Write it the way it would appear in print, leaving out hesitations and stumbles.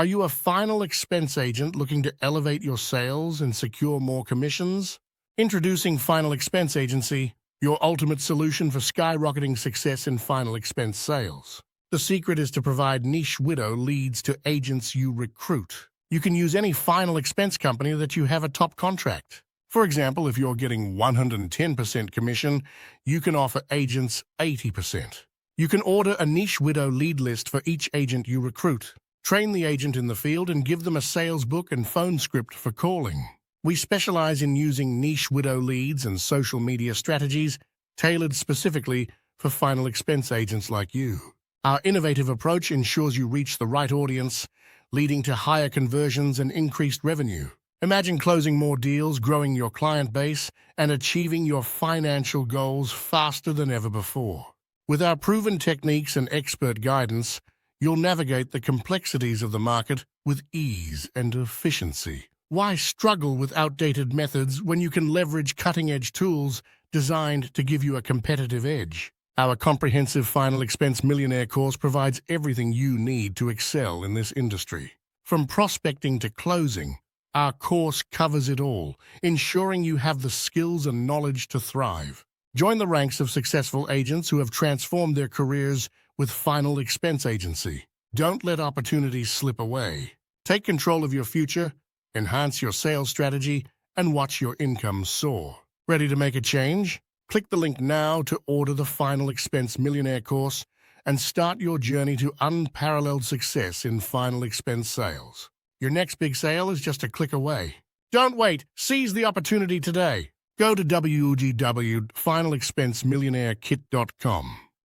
Are you a final expense agent looking to elevate your sales and secure more commissions? Introducing Final Expense Agency, your ultimate solution for skyrocketing success in final expense sales. The secret is to provide niche widow leads to agents you recruit. You can use any final expense company that you have a top contract. For example, if you're getting 110% commission, you can offer agents 80%. You can order a niche widow lead list for each agent you recruit. Train the agent in the field and give them a sales book and phone script for calling. We specialize in using niche widow leads and social media strategies tailored specifically for final expense agents like you. Our innovative approach ensures you reach the right audience, leading to higher conversions and increased revenue. Imagine closing more deals, growing your client base, and achieving your financial goals faster than ever before. With our proven techniques and expert guidance, you'll navigate the complexities of the market with ease and efficiency. Why struggle with outdated methods when you can leverage cutting-edge tools designed to give you a competitive edge? Our comprehensive Final Expense Millionaire course provides everything you need to excel in this industry. From prospecting to closing, our course covers it all, ensuring you have the skills and knowledge to thrive. Join the ranks of successful agents who have transformed their careers with Final Expense Agency. Don't let opportunities slip away. Take control of your future, enhance your sales strategy, and watch your income soar. Ready to make a change? Click the link now to order the Final Expense Millionaire course and start your journey to unparalleled success in final expense sales. Your next big sale is just a click away. Don't wait. Seize the opportunity today. Go to www.finalexpensemillionairekit.com.